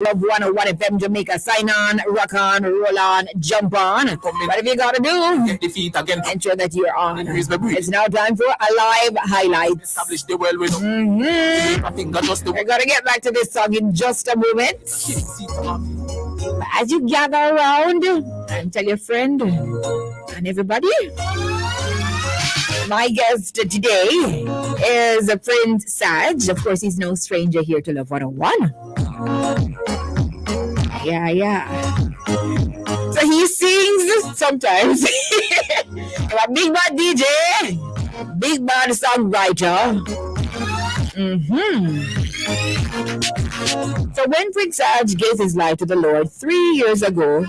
Love 101 FM Jamaica. Sign on, rock on, roll on, jump on. Whatever you gotta do, Get the feet again. ensure that you're on. Increase my breath. It's now time for a live highlights. Establish the well with I think that just the We're gonna get back to this song in just a moment. As you gather around and tell your friend and everybody. My guest today is Prince Saj. Of course, he's no stranger here to Love 101. Yeah. So he sings sometimes. A big bad DJ, big bad songwriter. So when Prince Saj gave his life to the Lord 3 years ago,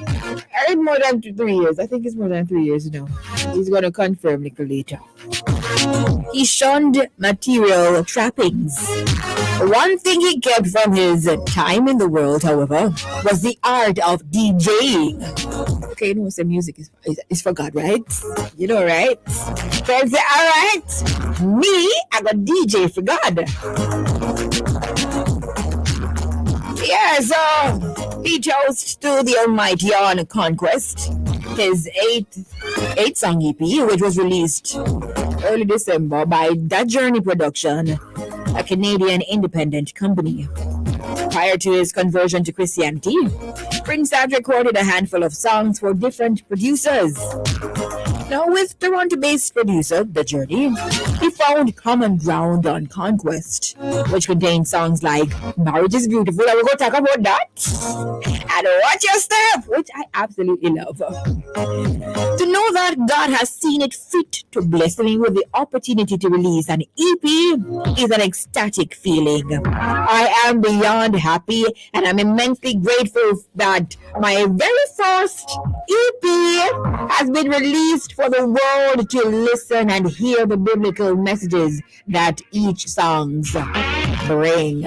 more than 3 years. I think it's more than 3 years now. He's going to confirm little later. He shunned material trappings. One thing he kept from his time in the world, however, was the art of DJing. Okay, you know, some music is for God, right? You know, right? So I say, all right, me, I got DJ for God. Yeah, so he chose to the Almighty on Conquest, his eighth song EP, which was released early December by That Journey Production, a Canadian independent company. Prior to his conversion to Christianity, Prince Saj recorded a handful of songs for different producers. Now, with Toronto-based producer The Journey, he found common ground on Conquest, which contained songs like Marriage is Beautiful, and we're going to talk about that, and Watch Your Step, which I absolutely love. To know that God has seen it fit to bless me with the opportunity to release an EP is an ecstatic feeling. I am beyond happy, and I'm immensely grateful that my very first EP has been released for the world to listen and hear the biblical messages that each songs bring.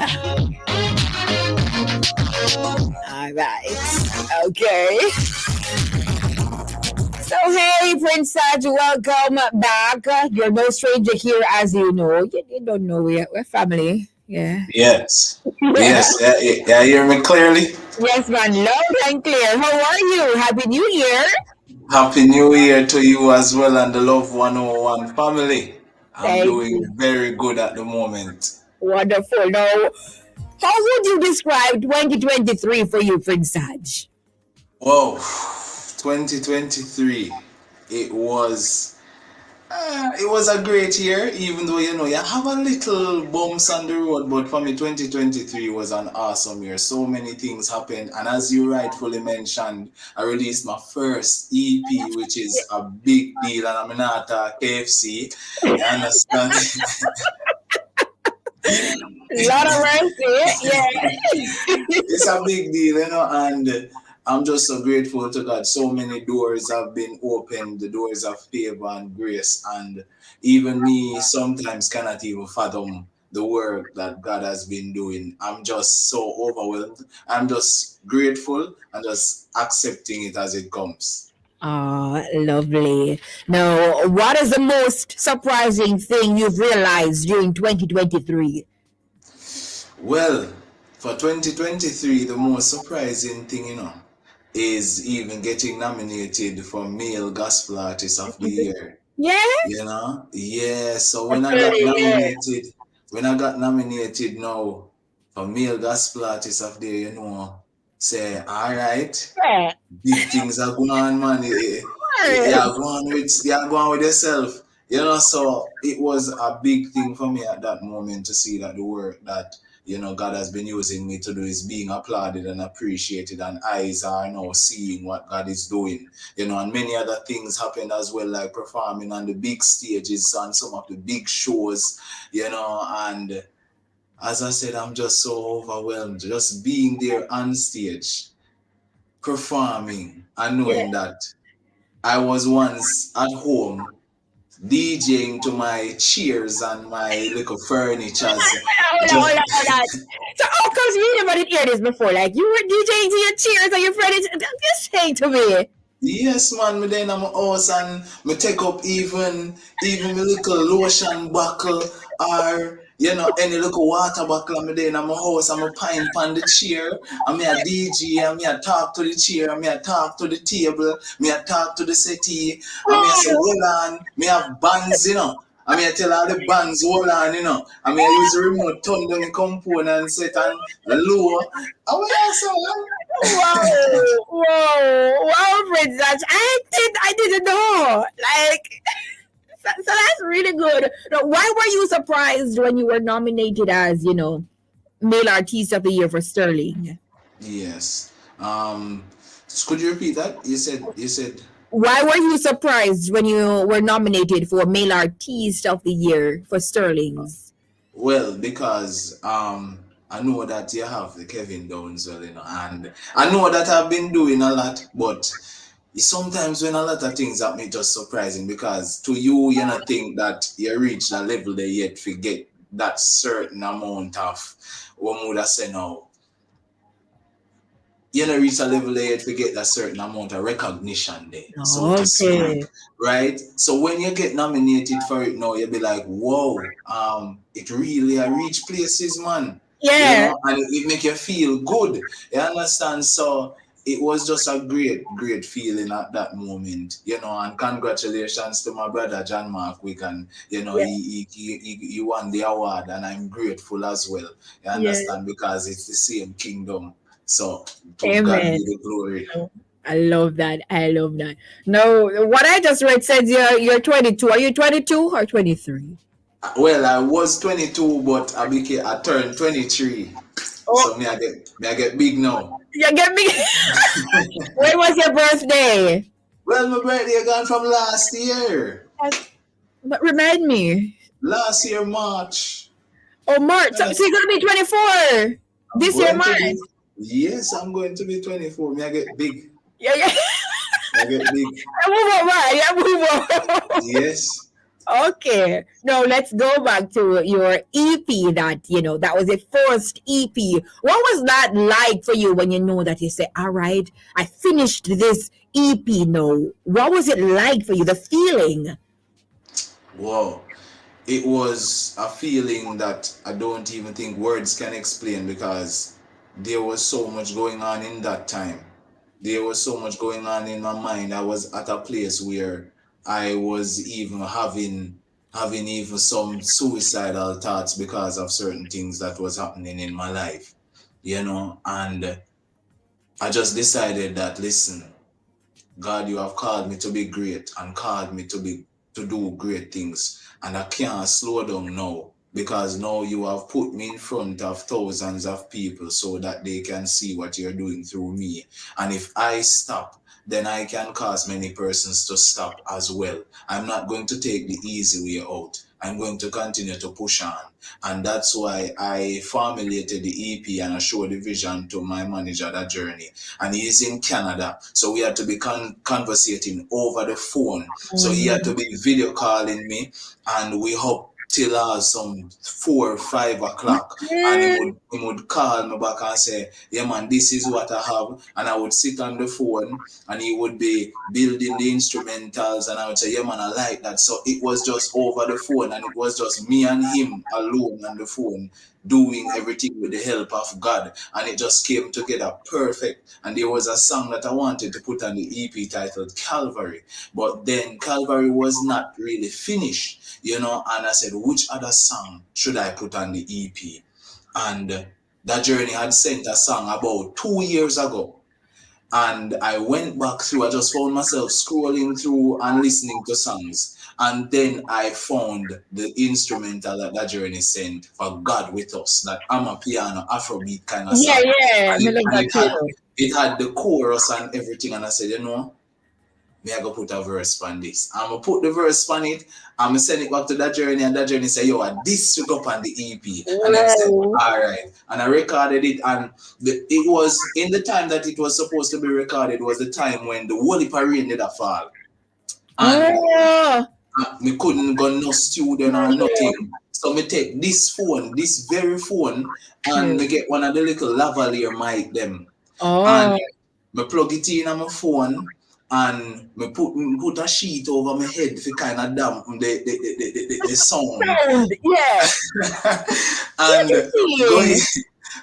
All right. Okay. So, hey, Prince Saj, welcome back. You're no stranger here, as you know. You don't know, we're family. Yeah. Yes. Yes. Yeah, you hear me clearly? Yes, man. Loud and clear. How are you? Happy New Year. Happy New Year to you as well and the Love 101 family. I'm Thank doing you. very good at the moment. Wonderful. Now, how would you describe 2023 for you, Prince Saj? Whoa, 2023. It was a great year, even though you have a little bumps on the road. But for me, 2023 was an awesome year. So many things happened, and as you rightfully mentioned, I released my first EP, which is a big deal. And I'm not a KFC. You understand? Lot of mercy, yeah. It's a big deal, and I'm just so grateful to God. So many doors have been opened, the doors of favor and grace, and even me sometimes cannot even fathom the work that God has been doing. I'm just so overwhelmed. I'm just grateful and just accepting it as it comes. Oh, lovely. Now, what is the most surprising thing you've realized during 2023? Well, for 2023, the most surprising thing, is even getting nominated for Male Gospel Artist of the Year. Yeah? Yeah. So when I got nominated now for Male Gospel Artist of the Year, say, all right, Yeah. big things are going on, man. You're going with yourself. So it was a big thing for me at that moment to see that the work that God has been using me to do is being applauded and appreciated, and eyes are now seeing what God is doing, and many other things happened as well, like performing on the big stages and some of the big shows, and as I said, I'm just so overwhelmed, just being there on stage, performing, and knowing that I was once at home DJing to my chairs and my little furniture. Hold on. So, because we never did hear this before. Like, you were DJing to your cheers and your friends. Just say to me. Yes, man. Me then I'm a house and me take up even my little lotion buckle or You know, any little water bottle I'm there in my house, I'm a pine on the chair, I'm a DJ, I'm a talk to the chair, I'm a talk to the table, me a talk to the settee, I'm a say, hold on, me have bands, you know. I mean, I tell all the bands, hold on, you know. I mean, I use the remote, turn down the component, set on low. I mean, that's all. Wow, Princess. I didn't know. Like, so that's really good. Now, why were you surprised when you were nominated as, Male Artist of the Year for Sterling? Yes. Could you repeat that? You said. Why were you surprised when you were nominated for Male Artist of the Year for Sterling's? Well, because I know that you have the Kevin Downs, well, and I know that I've been doing a lot, but sometimes when a lot of things happen, it's just surprising because to you, you not think that you reach that level there yet, forget that certain amount of what would I say now. You know, reach a level there to get a certain amount of recognition there, so to speak, right? So when you get nominated for it now, you'll be like, whoa, it really I reach places, man. Yeah. And it make you feel good. You understand? So it was just a great feeling at that moment, and congratulations to my brother John Mark Wigan. He won the award and I'm grateful as well. You understand? Because it's the same kingdom. So to God be the glory. I love that. No, what I just read says you're 22. Are you 22 or 23? Well, I was 22, but I turned 23. So me I get big now. You get me? When was your birthday? Well, my birthday gone from last year. But remind me. Last year, March. Oh, March. So you're going to be 24 this year, March? Yes, I'm going to be 24. Me I get big. Yeah. I get big. Move on. Yes. Okay. Now let's go back to your EP that was the first EP. What was that like for you when you know that you say, all right, I finished this EP now? What was it like for you, the feeling? Wow. It was a feeling that I don't even think words can explain because there was so much going on in that time. There was so much going on in my mind. I was at a place where I was even having even some suicidal thoughts because of certain things that was happening in my life, and I just decided that, listen, God, you have called me to be great and called me to do great things, and I can't slow down now because now you have put me in front of thousands of people so that they can see what you're doing through me. And if I stop, then I can cause many persons to stop as well. I'm not going to take the easy way out. I'm going to continue to push on. And that's why I formulated the EP and I showed the vision to my manager, That Journey. And he's in Canada. So we had to be conversating over the phone. So he had to be video calling me, and we hope till some 4 or 5 o'clock, and he would call me back and say, yeah man, this is what I have, and I would sit on the phone and he would be building the instrumentals and I would say, yeah man, I like that. So it was just over the phone, and it was just me and him alone on the phone doing everything with the help of God, and it just came together perfect. And there was a song that I wanted to put on the EP titled Calvary, but then Calvary was not really finished, and I said, which other song should I put on the EP? And That Journey had sent a song about 2 years ago, and I went back through. I just found myself scrolling through and listening to songs. And then I found the instrumental That Journey sent for God With Us, that amapiano, Afrobeat kind of song. Yeah. It had the chorus and everything. And I said, me I go put a verse on this. I'm going to put the verse on it. I'm going to send it back to That Journey. And That Journey say, this should go up on the EP. And I said, all right. And I recorded it. And it was in the time that it was supposed to be recorded, was the time when the whole heap of rain did fall. And me couldn't go no studio or nothing. So me take this very phone, and me get one of the little lavalier mic them. And me plug it in on my phone. and me put a sheet over my head to kind of damp the sound. Sound, yeah. And Really?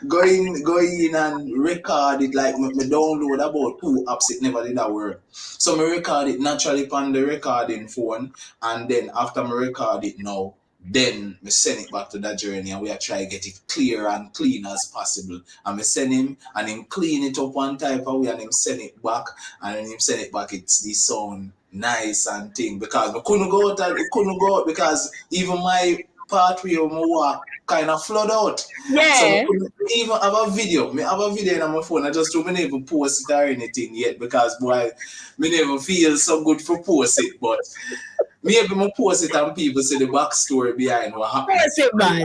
go in and record it like me download about 2 apps. It never did that work. So me record it naturally on the recording phone, and then after me record it now, then me send it back to that journey, and we are try to get it clear and clean as possible. And me send him, and him clean it up one type of way, and him send it back, and then him send it back. It's the sound nice and thing, because we couldn't go out because even my pathway of my walk kind of flood out. Yeah. So I couldn't even have a video. Me have a video on my phone. I just don't even post it or anything yet, because boy, me never feel so good for post it. But maybe I post it and people see the backstory behind what happened. That's it, man.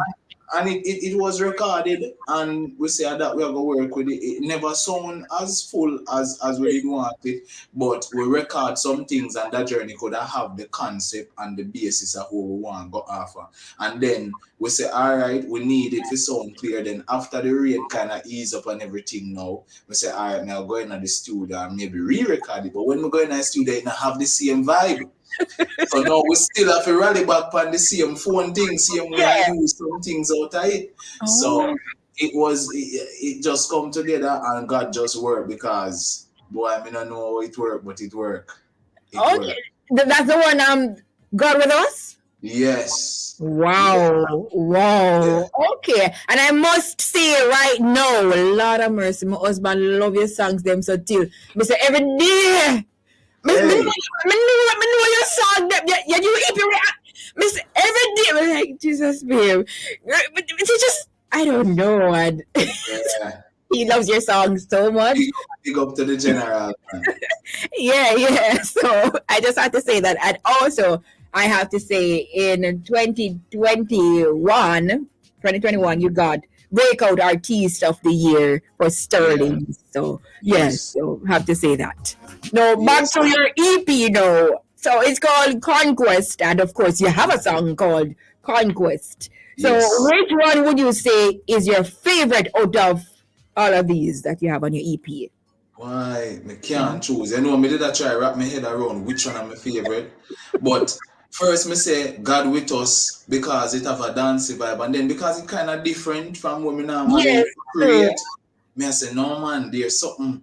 And it was recorded, and we say that we are going to work with it. It never sound as full as we did want it, but we record some things, and that journey could have the concept and the basis of what we want to go after. And then we say, all right, we need it to sound clear. Then after the rain kind of ease up and everything now, we say, all right, now go into the studio and maybe re-record it. But when we go in the studio, it not have the same vibe. So now we still have to rally back on the same phone thing, same way I use some things out of it. So it just come together, and God just worked, because boy, I don't know how it worked, but it worked. Okay. That's the one God with us? Yes. Wow. Yeah. Okay. And I must say right now, Lord of mercy, my husband love your songs them so till. Me say every day. Me know your song them. Yeah, you if you miss every day. I'm like, Jesus, babe. But he just, I don't know. And he loves your songs so much. Big up to the general. Yeah. So I just have to say that. And also, I have to say in 2021, you got Breakout Artist of the Year for Sterling. Yeah. So, yes, so have to say that. Now, back to your EP, though. So, it's called Conquest. And, of course, you have a song called Conquest. So, which one would you say is your favorite out of all of these that you have on your EP? Why? I can't choose. I know I did try to wrap my head around which one is my favorite. But first, me say God with us, because it have a dancey vibe, and then because it kind of different from what me normally create. Me I say no man, there's something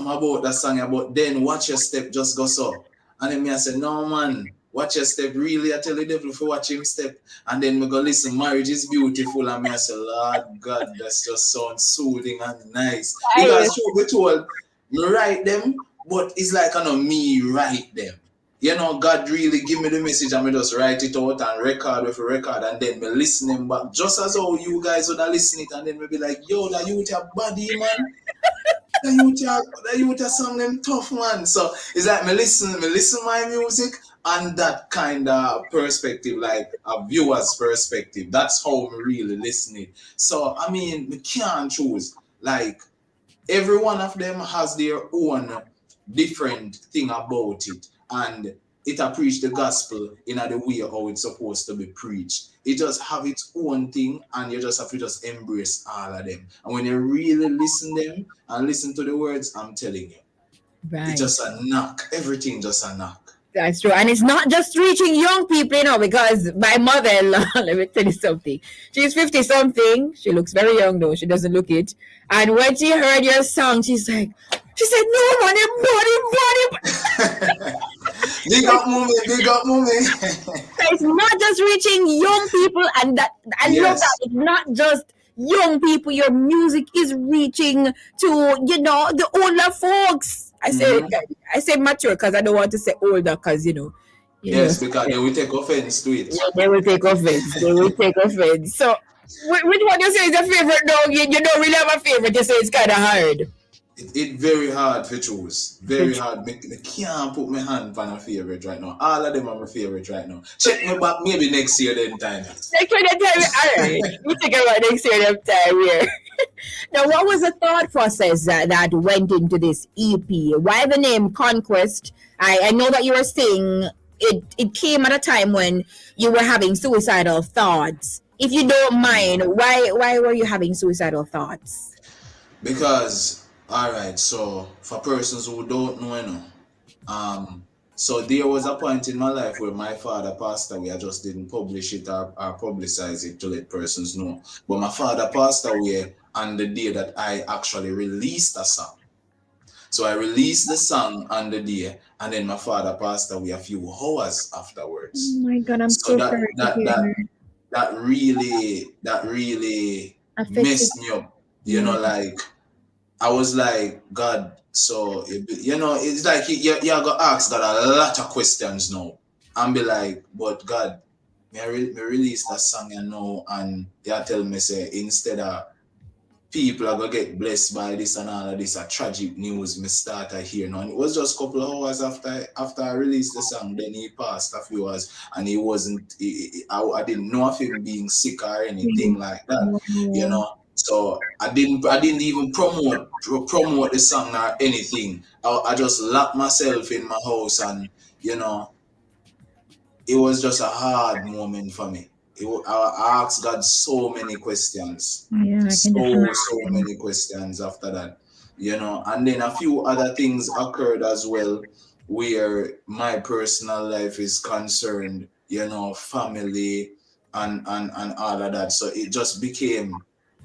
about that song, about then watch your step just go so. And then me I say no man, watch your step, really I tell the devil for watch him step. And then me go listen, marriage is beautiful, and me I say Lord God, that's just sounds soothing and nice. Because truth be told, me write them, but it's like I know me write them. You know, God really give me the message, and me just write it out and record with a record, and then me listening back, just as how you guys would listen it, and then me be like, yo, that you with your body, man. that you with your song them tough, man. So it's like me listen my music and that kind of perspective, like a viewer's perspective. That's how me really listen it. So I mean, me can't choose. Like every one of them has their own different thing about it. And it preach the gospel in the way how it's supposed to be preached. It just have its own thing, and you just have to just embrace all of them. And when you really listen them and listen to the words, I'm telling you, it's just a knock. Everything just a knock. That's true. And it's not just reaching young people, you know, because my mother-in-law, let me tell you something. She's 50-something. She looks very young, though. She doesn't look it. And when she heard your song, she said, no, man, body. Big up, mommy. It's not just reaching young people, and that I love that. It's not just young people. Your music is reaching to, the older folks. I say mature because I don't want to say older, because yes, because they will take offense to it. Yeah, they will take offense. So, which one you say is your favorite? No, you don't really have a favorite. You say it's kind of hard. It's very hard to choose. Very hard. I can't put my hand on a favorite right now. All of them are my favorite right now. Check me back maybe next year then time. Next year then time. All right. We think about next year then time here. Now, what was the thought process that went into this EP? Why the name Conquest? I know that you were saying it came at a time when you were having suicidal thoughts. If you don't mind, why were you having suicidal thoughts? Because, all right, so for persons who don't know, So there was a point in my life where my father passed away. I just didn't publish it or publicize it to let persons know. But my father passed away on the day that I actually released a song. So I released the song on the day, and then my father passed away a few hours Oh afterwards. my God, I'm So so sorry to hear. that really Affected. messed me up. You Yeah. know, like I was like, God, so you know, it's like you got to ask God a lot of questions now, and be like, but God, me release that song you know, and you tell me say instead of people are gonna get blessed by this and all of this a tragic news me start to hear now. And it was just a couple of hours after I released the song, then he passed a few hours and he wasn't I didn't know of him being sick or anything like that, you Wow. know. So I didn't even promote the song or anything. I just locked myself in my house and you know it was just a hard moment for me. I asked God so many questions, Yeah, I can just so imagine. many questions after that, you know. And then a few other things occurred as well, where my personal life is concerned, you know, family and all of that. So it just became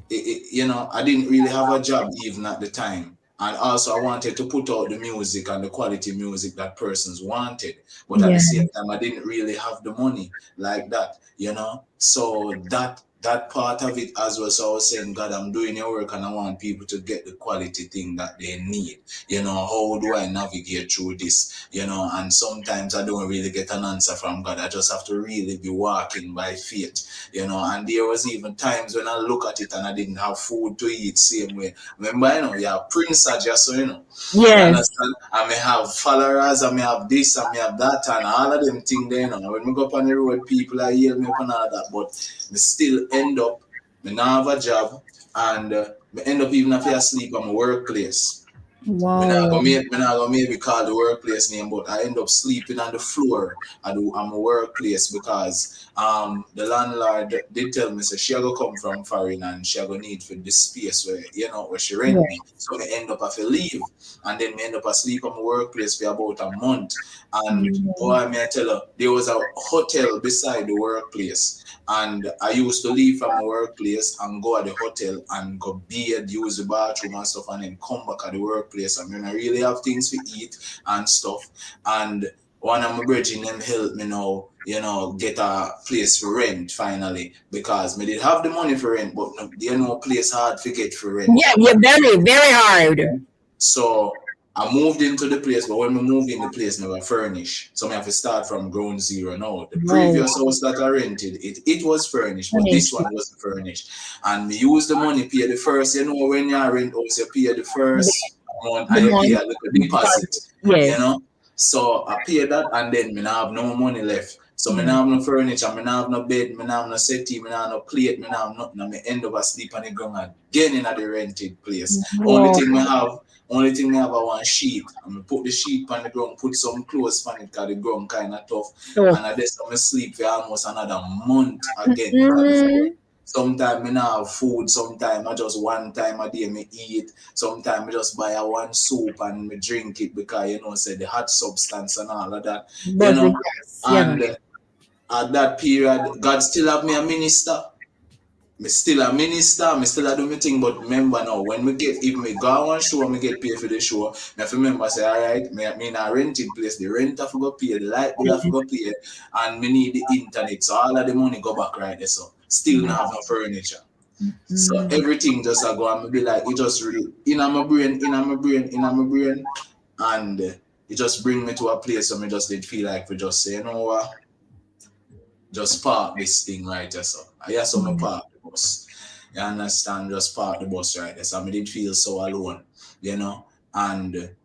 you know, I didn't really have a job even at the time. And also I wanted to put out the music and the quality music that persons wanted. But at the Yeah. same time, I didn't really have the money like that, you know. So that part of it as well. So I was saying, God, I'm doing your work and I want people to get the quality thing that they need. You know, how do I navigate through this? You know, and sometimes I don't really get an answer from God. I just have to really be walking by faith, you know. And there was even times when I look at it and I didn't have food to eat same way. Remember, you know, yeah, Prince are just so you know. You Yes. understand? I may have followers, I may have this, I may have that, and all of them things there. You know. When we go up on the road, people are yell me up and all that, but we still end up, me not have a job, and me end up even if I sleep at my workplace. Wow. Me not gonna maybe call the workplace name, but I end up sleeping on the floor at my workplace because the landlord did tell me so she go come from foreign and she go need for this space where you know where she rent Yeah. me. So me end up have to leave and then me end up asleep at my workplace for about a month. And Mm. boy, may I tell her, there was a hotel beside the workplace. And I used to leave from my workplace and go at the hotel and go bathe, use the bathroom and stuff, and then come back at the workplace. And when I really have things to eat and stuff. And one of my brethren them help me now, you know, get a place for rent finally because me did have the money for rent, but there no place hard to get for rent. Yeah, yeah, very, very hard. So I moved into the place, but when we moved in the place, we were furnished. So I have to start from ground zero now. The Wow. previous house that I rented, it was furnished, but this Finished. one wasn't furnished. And we use the money, pay the first, you know, when you rent house, you pay the first amount The and you pay month a little deposit, deposit. you Yes. know. So I paid that and then me now have no money left. So me Yeah. now have no furniture, me now have no bed, me now have no settee, me now have no plate, me now have nothing. And me end up asleep on the ground again in the rented place. Wow. Only thing me have a one sheet. And me put the sheet on the ground, put some clothes on it because the ground kind of tough. So, And I just me sleep for almost another month again. Because before, mm, sometimes me not have food, sometimes I just one time a day me eat. Sometimes I just buy a one soup and me drink it because you know say the hot substance and all of that. You but the know. gas, yeah. And at that period, God still have me a minister. Me still a minister, me still a do my thing, but remember now, when me get, if me go on one show, me get paid for the show, me have to remember say, all right, me in a rented place, the rent have to go pay, the light bill have to go pay, and me need the internet, so all of the money go back right there, so still not have no furniture. So Mm. everything just a go and me be like, it just really, in my brain, and it just bring me to a place where me just did feel like we just say, you know what, just park this thing right there. So I just saw me park the bus. You understand? Just park the bus right there. So I didn't feel so alone, you know. And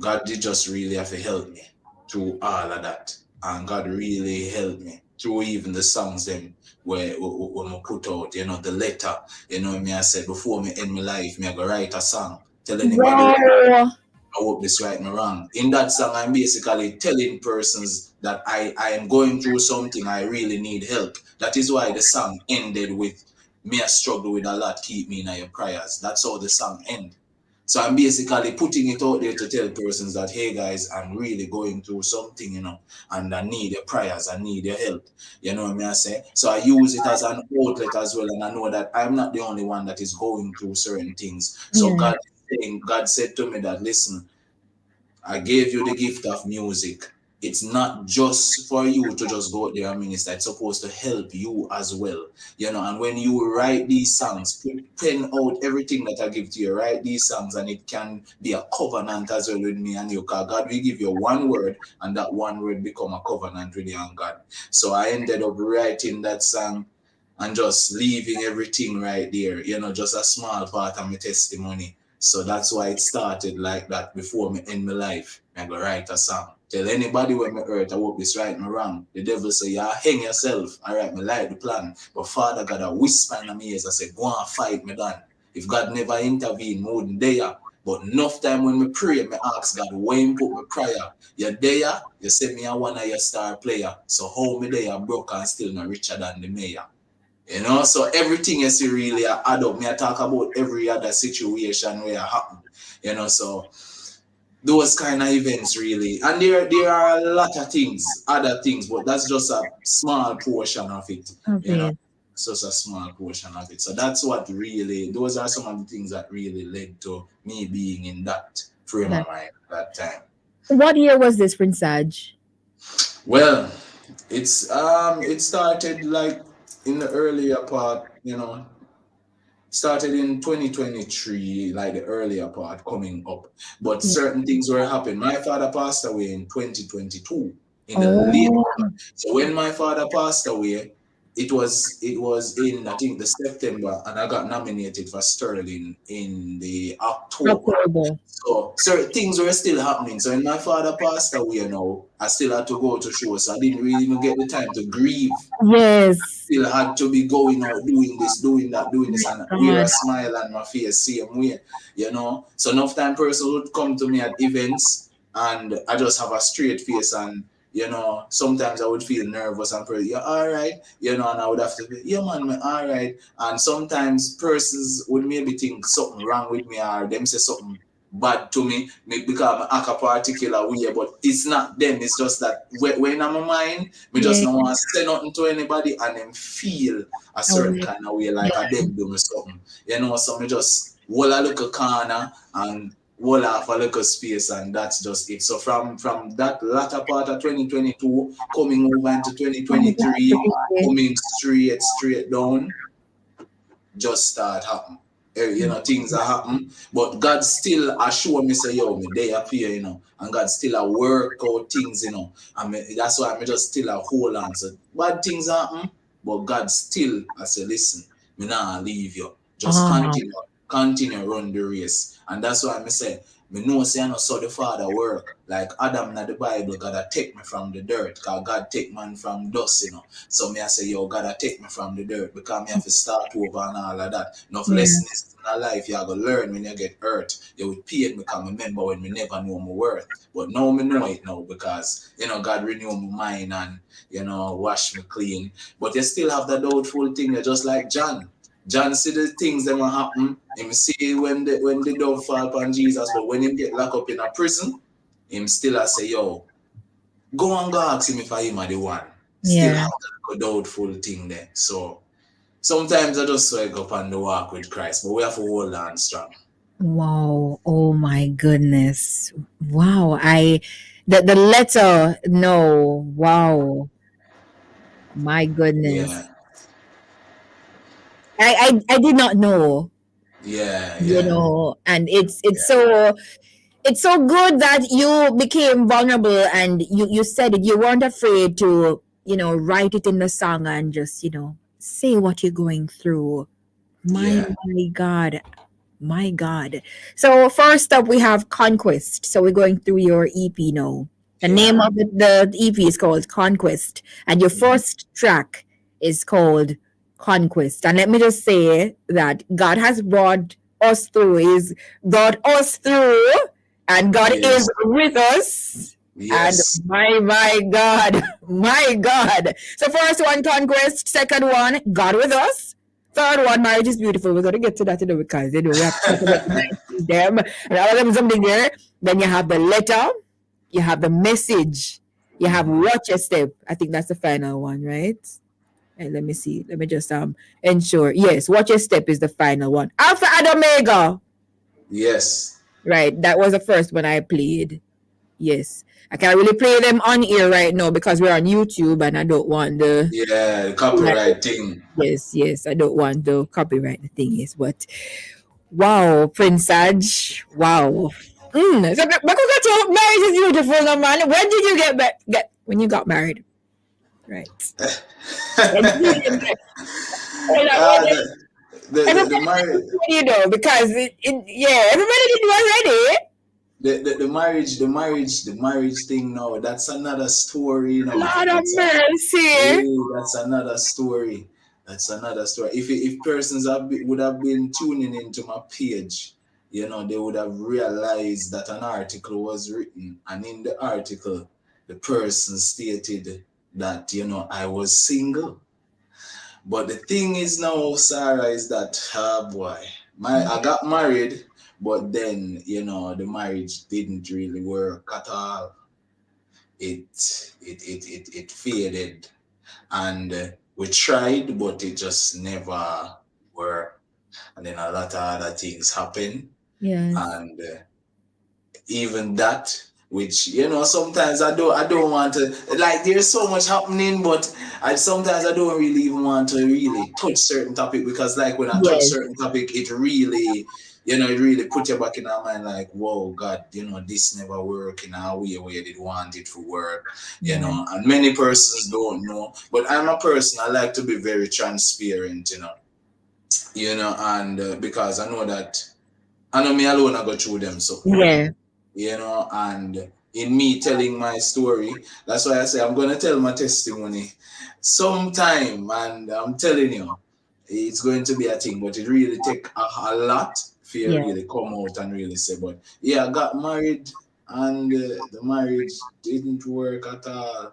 God did just really have to help me through all of that. And God really helped me through even the songs them where when I put out, you know, the letter, you know, me I said before me end my life, me I go write a song. Tell anybody what Wow. I hope this right me wrong. In that song, I'm basically telling persons that I am going through something, I really need help. That is why the song ended with me I struggle with a lot, keep me in your prayers. That's how the song end. So I'm basically putting it out there to tell persons that, hey guys, I'm really going through something, and I need your prayers, I need your help. You know what I say? So I use it as an outlet as well, and I know that I'm not the only one that is going through certain things. So Yeah. God said to me that, listen, I gave you the gift of music. It's not just for you to just go out there and minister. It's supposed to help you as well. And when you write these songs, pen out everything that I give to you, write these songs, and it can be a covenant as well with me and you. Because God will give you one word, and that one word become a covenant with you and God. So I ended up writing that song and just leaving everything right there, just a small part of my testimony. So that's why it started like that. Before me end my life, I go write a song. Tell anybody when me hurt, I hope this right me wrong. The devil say, yeah, hang yourself. All right, me like the plan. But Father God, I whisper in my ears, I say, go and fight me done. If God never intervene, more than there. But enough time when me pray, me ask God, when put my prayer? You're there, you say me a one of your star player. So how me there broke and still not richer than the mayor? So everything you see really add up. Me I talk about every other situation where it happened. So those kind of events really. And there are a lot of things, other things, but that's just a small portion of it. Okay. It's just a small portion of it. So that's what really, those are some of the things that really led to me being in that frame of mind at that time. What year was this, Prince Saj? Well, it started like in the earlier part, started in 2023, like the earlier part coming up. But certain things were happening. My father passed away in 2022 in the late. So when my father passed away, it was in, I think, the September, and I got nominated for Sterling in the October. So certain things were still happening. So when my father passed away I still had to go to show. So I didn't really even get the time to grieve. Yes. Still had to be going out, doing this, doing that, doing this, and wear a smile on my face, same way, So enough time person would come to me at events, and I just have a straight face, and sometimes I would feel nervous and pray, yeah, all right, and I would have to be, yeah, man, all right. And sometimes persons would maybe think something wrong with me, or them say something bad to me, because I act a particular way, but it's not them. It's just that when I'm in my mind, me just don't want to say nothing to anybody and then feel a certain kind of way, like I them do me something. So me just hold a little corner and hold off a little space, and that's just it. So from that latter part of 2022, coming over into 2023, coming straight down, just start happening. Things are happening, but God still assure me, say, yo, me they appear, and God still a work out things, and that's why I just still a hold on. So bad things happen, but God still, I say, listen, me not leave you. Just continue run the race. And that's why I say, me know say I know saw the Father work. Like Adam in the Bible, God take me from the dirt, because God take man from dust, So me I say, yo, God take me from the dirt, because me have to start over and all of that. Enough lessons in life you have to learn when you get hurt. You would pain me, because remember when me never know my worth. But now me know it now, because God renew my mind and wash me clean. But you still have the doubtful thing, you're just like John. John see the things that will happen. Him see when the dove fall upon Jesus, but when him get locked up in a prison, him still a say, yo, go and go ask him if I am the one. Still have that doubtful thing there. So sometimes I just wake up and walk with Christ, but we have to hold on strong. Wow. Oh my goodness. Wow. The letter, no. Wow. My goodness. Yeah. I did not know. Yeah. And it's so good that you became vulnerable and you said it. You weren't afraid to, write it in the song and just, say what you're going through. My God. My God. So first up we have Conquest. So we're going through your EP now. The name of the EP is called Conquest. And your first track is called Conquest. And let me just say that God has brought us through. He's brought us through. And God is with us. Yes. And my God. My God. So first one, Conquest. Second one, God with us. Third one, marriage is beautiful. We're gonna get to that in because we have to talk about the 90s, them and all of them something there. Then you have the letter, you have the message, you have watch a step. I think that's the final one, right? And let me see. Let me just ensure. Yes, watch a step is the final one. Alpha and Omega. Yes. Right. That was the first one I played. Yes. I can't really play them on here right now because we're on YouTube and I don't want the Yeah, the copyright thing. yes, I don't want the copyright the thing is, but wow, Prince Saj, wow. So marriage is beautiful, no man. When did you get when you got married? Right. When did you get married? The marriage, You know, because yeah, everybody did was ready. the marriage thing. No, that's another story. You know, Lord of mercy. that's another story. That's another story. If persons would have been tuning into my page, you know, they would have realized that an article was written, and in the article, the person stated that, you know, I was single. But the thing is now, Sarah, is that boy, I got married, but then, you know, the marriage didn't really work at all. It faded, and we tried, but it just never worked. And then a lot of other things happened, Yes. and even that, which, you know, sometimes I don't want to, like, there's so much happening, but sometimes I don't really even want to really touch certain topic, because like when I touch Yes. certain topic, it really, you know, it really put you back in our mind like, whoa, God, you know, this never work in our way where they want it to work, you know, and many persons don't know. But I'm a person, I like to be very transparent, you know, and because I know me alone I go through them, so Yeah. you know, and in me telling my story, that's why I say I'm gonna tell my testimony sometime, and I'm telling you, it's going to be a thing, but it really take a lot for you really come out and really say. But yeah, I got married, and the marriage didn't work at all.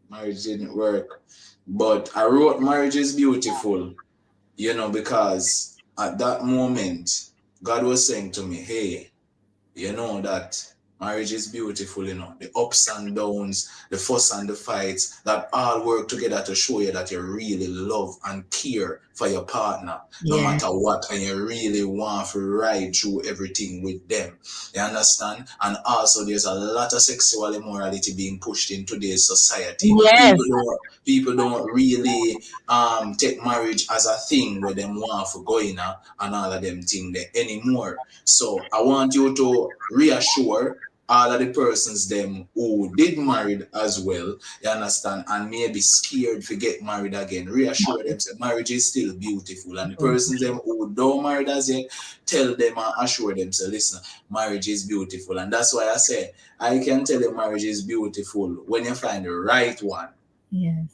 Marriage didn't work, but I wrote "Marriage is Beautiful," you know, because at that moment, God was saying to me, "Hey, you know that marriage is beautiful, you know, the ups and downs, the fuss and the fights, that all work together to show you that you really love and care for your partner, no matter what, and you really want to ride through everything with them. You understand? And also, there's a lot of sexual immorality being pushed in today's society. Yes. People don't really take marriage as a thing where them want to go in and all of them thing there anymore. So I want you to reassure all of the persons them who did married as well, you understand, and maybe scared to get married again. Reassure them that marriage is still beautiful. And the persons them who don't married as yet, tell them and assure them, so listen, marriage is beautiful. And that's why I say I can tell you marriage is beautiful when you find the right one. Yes.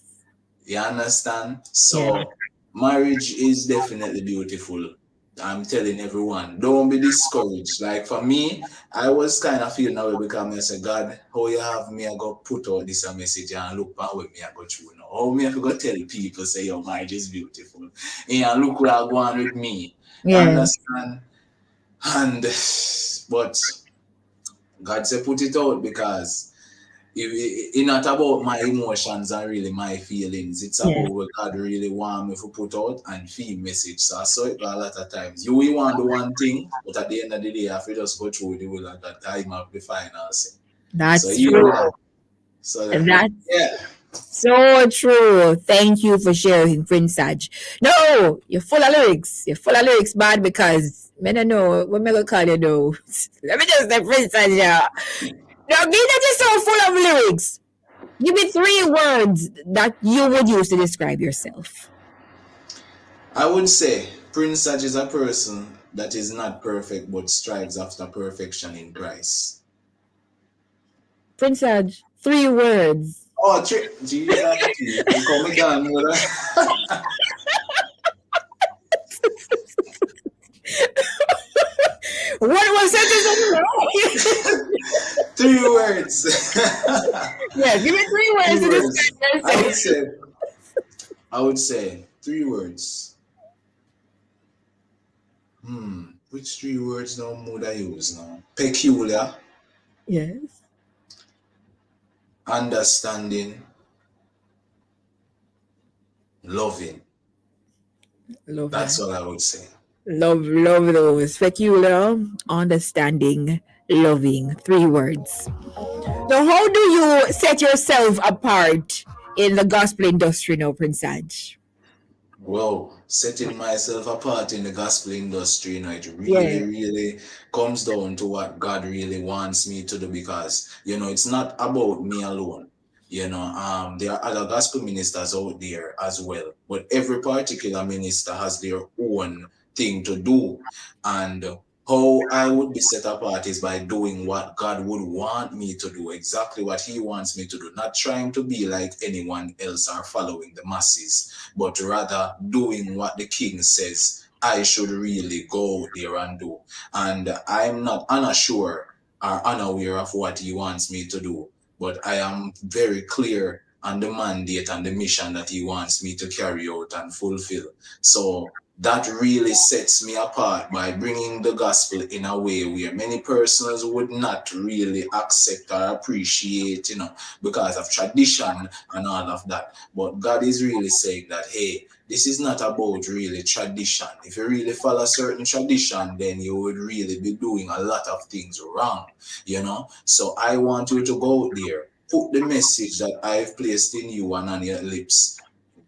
You understand? So marriage is definitely beautiful. I'm telling everyone, don't be discouraged. Like for me, I was kind of feeling that way because I said, God, how you have me, I go put out this message and look back with me, I go through now. How me I go tell people, say your marriage is beautiful. And look where I go on with me. You understand? And but God said put it out, because it's not about my emotions and really my feelings. It's about what God really want me to put out and feel message. So I saw it a lot of times. You will want the one thing, but at the end of the day, I have to just go through the will at that time of the final say. That's so, true. So that's so true. Thank you for sharing, Prince Saj. No, you're full of lyrics. You're full of lyrics, bad, because men I know what me gonna call you though. Let me just say Prince Saj, yeah. Now, being that you're so full of lyrics, give me 3 words that you would use to describe yourself. I would say Prince Saj is a person that is not perfect but strives after perfection in Christ. Prince Saj, 3 words. Oh, Jesus, you call me down, mother. What was that? 3 words. Yeah, give me 3 words to describe yourself. I would say 3 words. Which three words now would I use now? Peculiar, Yes. understanding, loving. Love That's that. all I would say. Love those. Peculiar, understanding, loving. 3 words. So, how do you set yourself apart in the gospel industry now, Prince Saj? Well, setting myself apart in the gospel industry, it Yeah. really comes down to what God really wants me to do because, it's not about me alone. There are other gospel ministers out there as well, but every particular minister has their own thing to do. And how I would be set apart is by doing what God would want me to do, exactly what He wants me to do, not trying to be like anyone else or following the masses, but rather doing what the king says I should really go there and do. And I'm not unsure or unaware of what he wants me to do, but I am very clear on the mandate and the mission that he wants me to carry out and fulfill. So that really sets me apart by bringing the gospel in a way where many persons would not really accept or appreciate, because of tradition and all of that. But God is really saying that, hey, this is not about really tradition. If you really follow certain tradition, then you would really be doing a lot of things wrong. So I want you to go out there, put the message that I've placed in you and on your lips.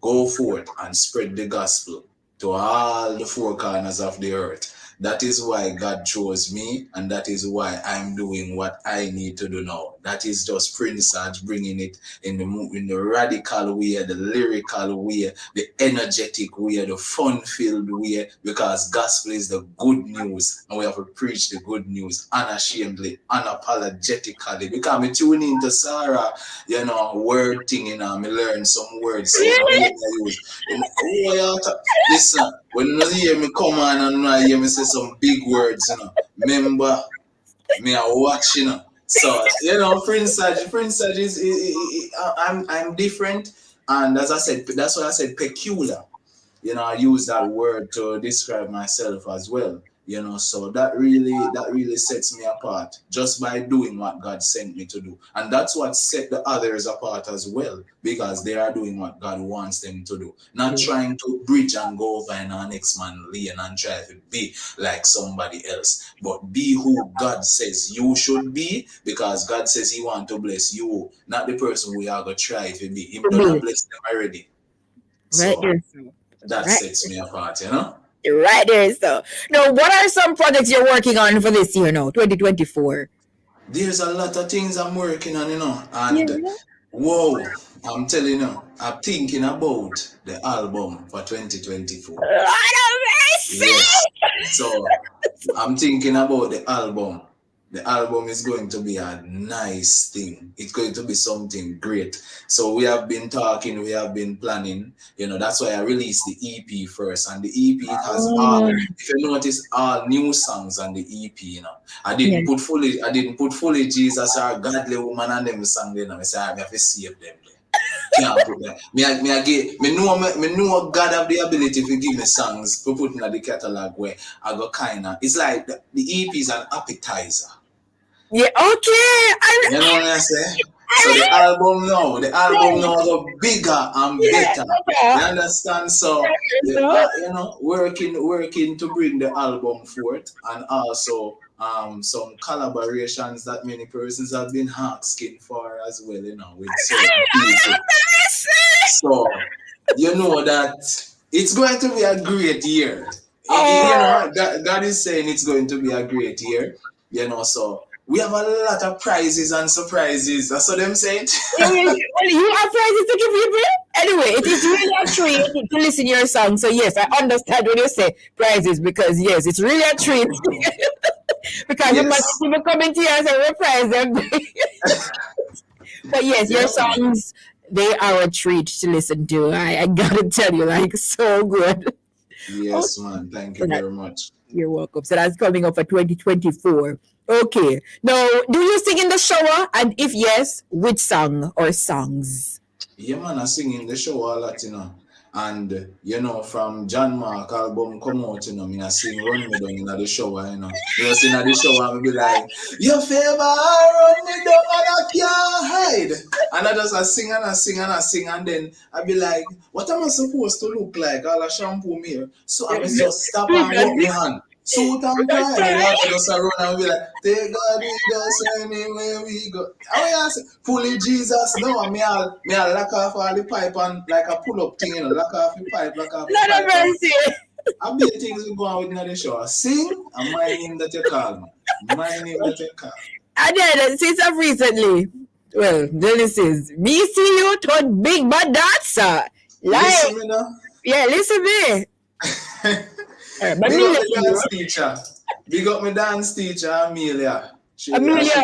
Go forth and spread the gospel to all the 4 corners of the earth. That is why God chose me, and that is why I'm doing what I need to do now. That is just Prince Sarge bringing it in the radical way, the lyrical way, the energetic way, the fun-filled way, because gospel is the good news, and we have to preach the good news unashamedly, unapologetically. Because me tune into Sarah, word thing, me learn some words, so Really? listen, when you hear me come on and you hear me say some big words, remember me I watch, So, Prince Saj I'm different, and as I said, that's why I said peculiar. I use that word to describe myself as well. So that really sets me apart just by doing what God sent me to do. And that's what set the others apart as well, because they are doing what God wants them to do. Not trying to bridge and go over in our next man lane and try to be like somebody else, but be who God says you should be, because God says He want to bless you, not the person we are going to try to be. Him done a bless them already. Right So there, so. that Right. sets me apart, Right there, so. Now, what are some projects you're working on for this year now, 2024? There's a lot of things I'm working on, Yeah. and whoa, I'm telling you, I'm thinking about the album for 2024. What a Yes. mercy! So I'm thinking about the album. The album is going to be a nice thing. It's going to be something great. So we have been talking, we have been planning. That's why I released the EP first. And the EP, it has all, if you notice, all new songs on the EP. I Yeah. didn't put fully Jesus or Godly Woman and them song there. I say I have to save them. Can't put that. Me know God have the ability to give me songs for putting in the catalog where I go kinda. It's like the EP is an appetizer. Yeah, okay. You know what I say? So the album now go bigger and better. You understand? So working to bring the album forth, and also some collaborations that many persons have been asking for as well, with certain people. So that it's going to be a great year. God is saying it's going to be a great year. So we have a lot of prizes and surprises. That's what I'm saying. You have prizes to give people? Anyway, it is really a treat to listen to your song. So yes, I understand when you say prizes, because yes, it's really a treat. Because Yes. people coming to you and say, what prize them? But yes, your songs, they are a treat to listen to. I gotta tell you, like, so good. Yes, man. Thank you very much. You're welcome. So that's coming up for 2024. Okay. Now, do you sing in the shower? And if yes, which song or songs? Yeah, man, I sing in the show a lot, And you know, from John Mark album come out, you know, me I sing Run Me Down in the shower, you know. Me I sing in the shower and me be like, your favor run me down and I can't hide. And I just I sing and I sing and I sing, and then I be like, what am I supposed to look like? All a shampoo me. So I just stop and rub my hand. Suit and tie, and I just run and be like, take God with us anywhere we go. Oh yes, fully Jesus. No, me I'll lock off all the pipe and like a pull up thing, you know, lock off the pipe, lock off the Not a pipe. mercy. I be the things we go on with in the show. Sing and my name that you call me. My name that you call. And then, since I've recently, well, Genesis, me see you to big bad dancer. Like, Listen me now. yeah, listen me. But Big me up my listen dance you. teacher. Big up my dance teacher, Amelia. Amelia,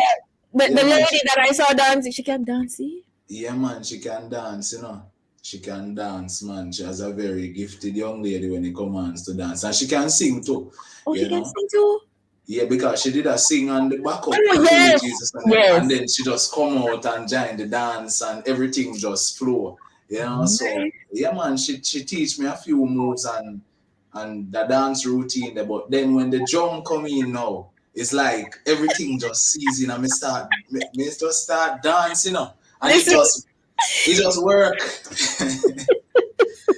the Yeah, lady that I saw dancing, she can dance, see? Yeah, man, she can dance, you know. She can dance, man. She has a very gifted young lady when it comes to dance. And she can sing too. Oh, you she can know. sing too? Yeah, because she did a sing on the back of Oh, yes. Jesus, Yes. and then she just come out and join the dance and everything just flow. You know, so yeah, man, she teach me a few moves and the dance routine there. But then when the drum come in now, it's like everything just seizing and me just start dancing, you know. And it just work.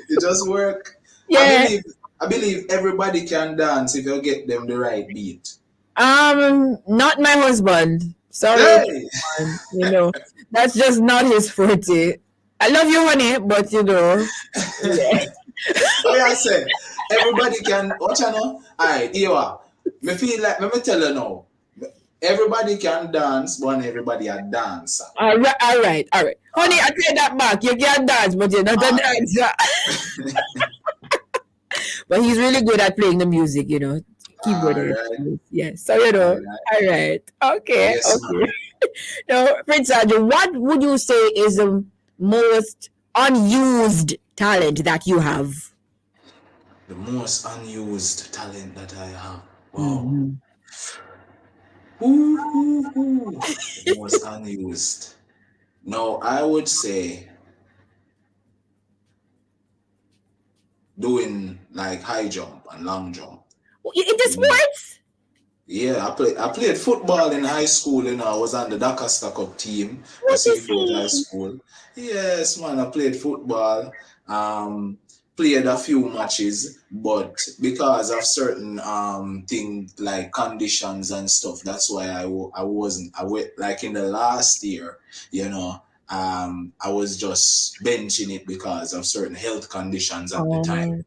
It just work. Yeah. I believe everybody can dance if you get them the right beat. Not my husband. Sorry, Hey! you know, that's just not his forte. I love you, honey, but you know, yeah. Oh yeah, I said everybody can watch you know. Alright, here me feel like let me tell you now. Everybody can dance, but not everybody a dancer. All right. Honey, I take that back. You can dance, but you're not a dancer. But he's really good at playing the music, you know. Keyboard. Alright. Yes. So, you know, all right. Okay. Yes, okay. Now, Prince Andrew, what would you say is the most unused talent that you have? The most unused talent that I have. Wow. The most unused. No, I would say doing like high jump and long jump. Into sports? Yeah, I played football in high school, you know. I was on the Doncaster Cup team at Seafield High School. Yes, man, I played football. Played a few matches, but because of certain things like conditions and stuff, that's why I went like in the last year, you know. I was just benching it because of certain health conditions at the time.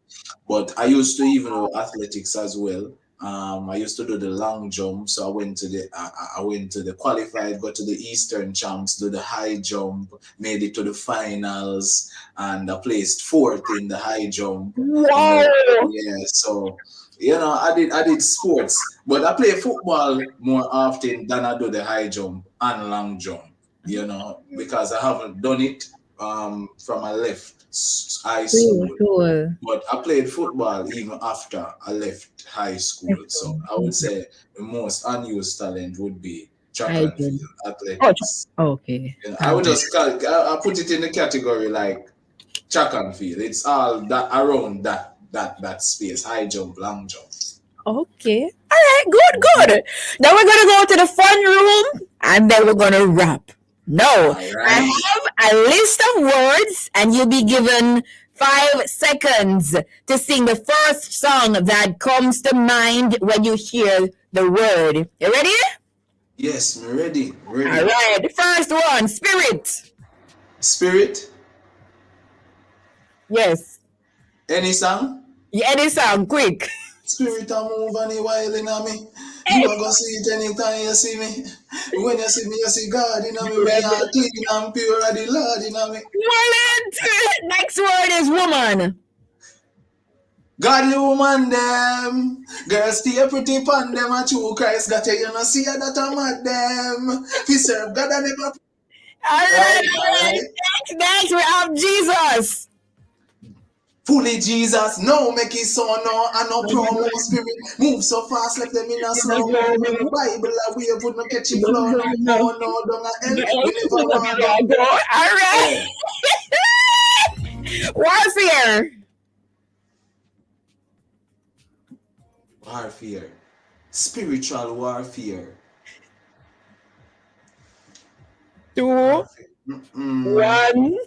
But I used to even do athletics as well. I used to do the long jump, so I went to the qualified, got to the Eastern Champs, do the high jump, made it to the finals, and I placed fourth in the high jump. Wow! Yeah, so you know, I did sports, but I play football more often than I do the high jump and long jump. You know, because I haven't done it from a left high school. Cool. But I played football even after I left high school. So I would say the most unused talent would be track and field athletics. Okay. You know, I would just I put it in the category like track and field. It's all that around that space, high jump, long jump. Okay. All right. Good. Now we're gonna go to the fun room, and then we're gonna wrap. No, Right. I have a list of words, and you'll be given 5 seconds to sing the first song that comes to mind when you hear the word. You ready? Yes, I'm ready. All right. The first one, spirit. Spirit. Yes. Any song? Yeah, any song, quick. Spirit a move any while in me. You are gonna see it anytime you see me. When you see me, you see God in me. Me are clean and pure of the Lord in me. Wallet. Next word is woman. Godly woman them. Girls stay pretty pon them a true Christ got you know see that I'm at them. He serve God and never. All right. Right. Next we have Jesus. Fully Jesus, no make his son no and no promo spirit. Move so fast, left them in a slow mo. Bible a way would not catch it flow. No, don't a hell. We never want to All right. Warfare. Warfare. Spiritual warfare. 2, Warfare. 1.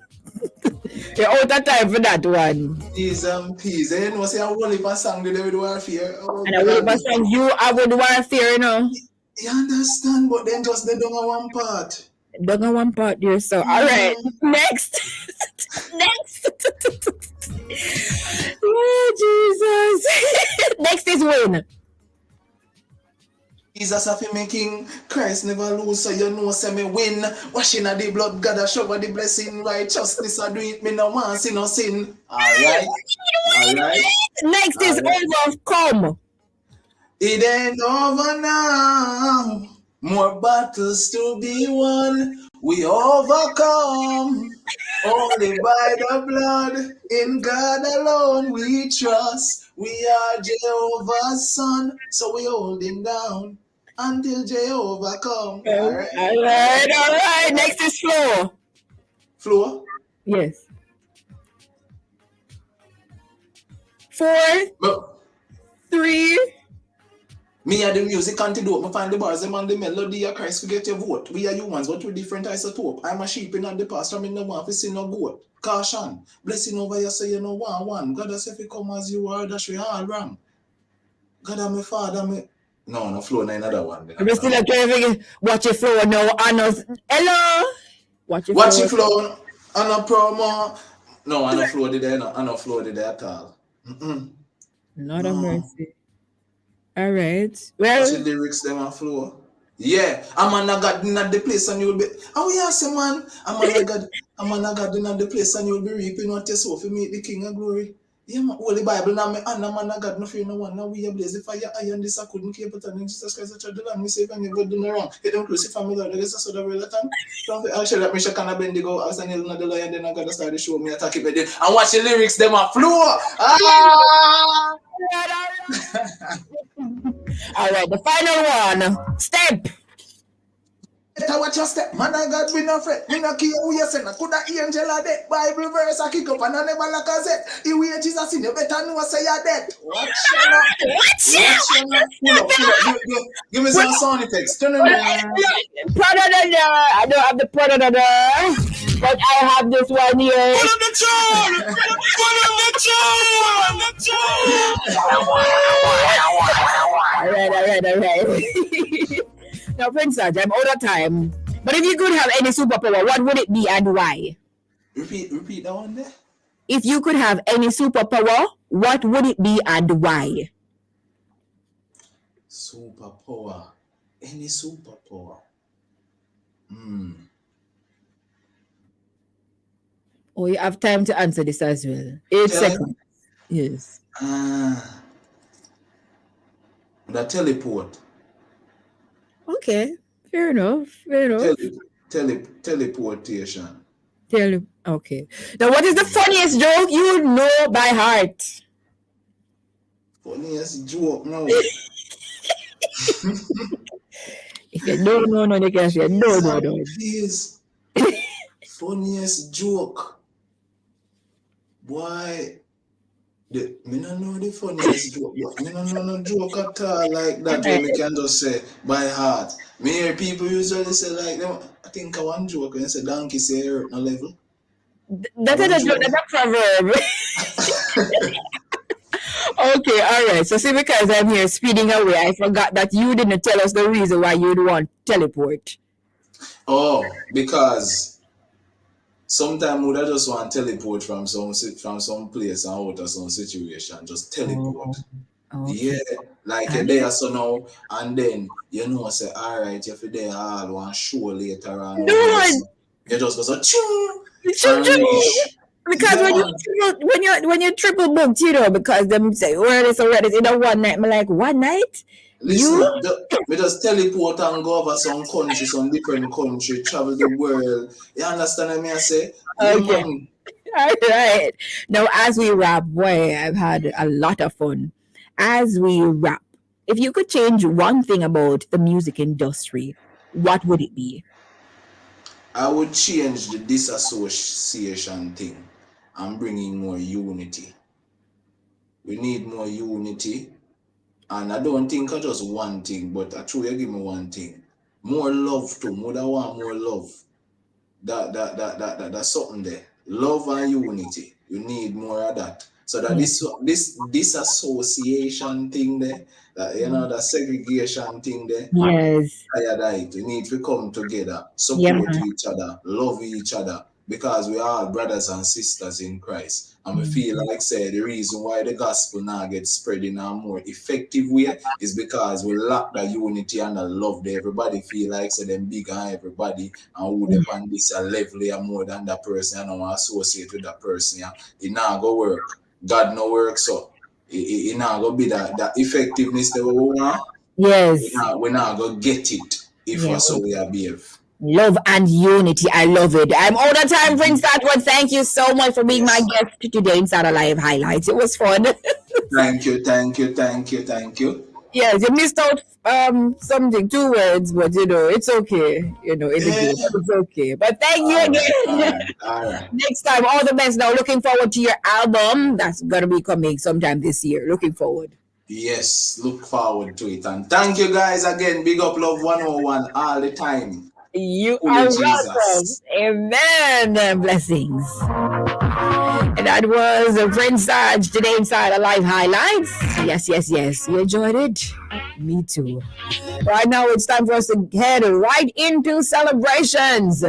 You're out of time for that one. Peas and peas. You know, say I will leave a song today with warfare. Oh, And I will God. song you have with warfare, you know. You understand, but then just they don't have one part. Don't go one part there, so. All right. Next. Next. Oh, Jesus. Next is win. Jesus have been making Christ never lose, so you know say me win. Washing of the blood, God a shower the blessing, righteousness I do it, me no want see no sin. Alright. Alright. Next is overcome. It ain't over now. More battles to be won. We overcome. Only by the blood. In God alone we trust. We are Jehovah's son. So we hold him down until Jehovah come. Alright. Alright. Next is flow. Floor. Yes. 4, But 3. me and the music antidote, me find the bars, them and the melody of Christ to get your vote. We are humans, but we're different isotope. I'm a sheep in the pasture, I'm in the one, see no goat. Caution, blessing over you, so you know one. God has if you come as you are, that's we all wrong. God and my father, me. No, flow, no, another one. I'm still like trying watch your flow now. Hello. Watch your Watch your flow, and a promo. No, I no flow today, at all. Not a mercy. All right. Well, watch the lyrics, them and flow. Yeah, I'm an God in the place and you'll be. Oh, we are say, man. I'm an God in the place and you'll be reaping what you sow for meet the King of Glory. Yeah, man. Holy Bible now, me and man of God, no fear no one. Now we are blaze the fire. Iron this I couldn't keep it. And Jesus Christ, the church, the land, we save and you go do no wrong. Hit them crucify me, Lord. This is so the real time. Don't actually let me shake and bend the go. I was an the lion, then I got to start the show me attack it, and watch the lyrics, them are flow. Ah! all right. The final one. Step. Watch your step, man. I got me no fret. Me no care who you send. I could have angel a dead. Bible verse I kick up and I never like a set. You way Jesus in you better know say you're dead. Watch your Give me some sound effects. Turn it around. I don't have the product, but I have this one here. Pull up the tune! All right. Now, Prince Sarge, I'm out of time. But if you could have any superpower, what would it be and why? Repeat that one there. If you could have any superpower, what would it be and why? Superpower. Any superpower. Oh, you have time to answer this as well. 8 seconds. Yes. The teleport. Okay. Fair enough. Teleportation. Okay. Now, what is the funniest joke you know by heart? Funniest joke, no. If you don't know, you can say no. Please. Funniest joke. Boy. Me don't know the funniest joke. Me don't know no joke at all like that when me can just say by heart. Me hear people usually say like them. I think I one joke when say donkey say hurt no level. That's a proverb. Okay, all right. So see, because I'm here speeding away, I forgot that you didn't tell us the reason why you'd want teleport. Oh, because sometimes we just want teleport from some place and out of some situation. Just teleport. Okay. Yeah, like you're there so now, and then you know say, all right, if you're there all one show later on. You just go so choo. Because when you triple booked, because them say where is already in a one night. I'm like, one night? Listen, me just teleport and go over some country, some different country, travel the world. You understand what I say? Okay. All right. Now, as we wrap, boy, I've had a lot of fun. As we wrap, if you could change one thing about the music industry, what would it be? I would change the disassociation thing. and bringing more unity. We need more unity. And I don't think I just one thing, but I truly give me one thing. More love too. More than want more love. That's something there. Love and unity. You need more of that. So that this association thing there, that the segregation thing there. Yes. We need to come together, support each other, love each other, because we are all brothers and sisters in Christ. And we feel like the reason why the gospel now gets spread in a more effective way is because we lack the unity and the love that everybody feel like them bigger than everybody and who they on this a level more than that person and don't associate with that person. It not go work. God no work, so it not go be that effectiveness that we want. Yes. We're not going to get it if we so we behave. Love and unity. I love it. I'm all the time, Prince Edward. Thank you so much for being my guest today in Saturday Live Highlights. It was fun. Thank you. Yes, you missed out something, 2 words, but it's okay. It's okay. But thank you again. All right. Next time, all the best. Now, looking forward to your album. That's going to be coming sometime this year. Looking forward. Yes, look forward to it. And thank you guys again. Big up Love 101 all the time. You are welcome. Amen. Blessings. And that was Prince Sarge today inside a Live Highlights. Yes. You enjoyed it? Me too. Right now, it's time for us to head right into celebrations.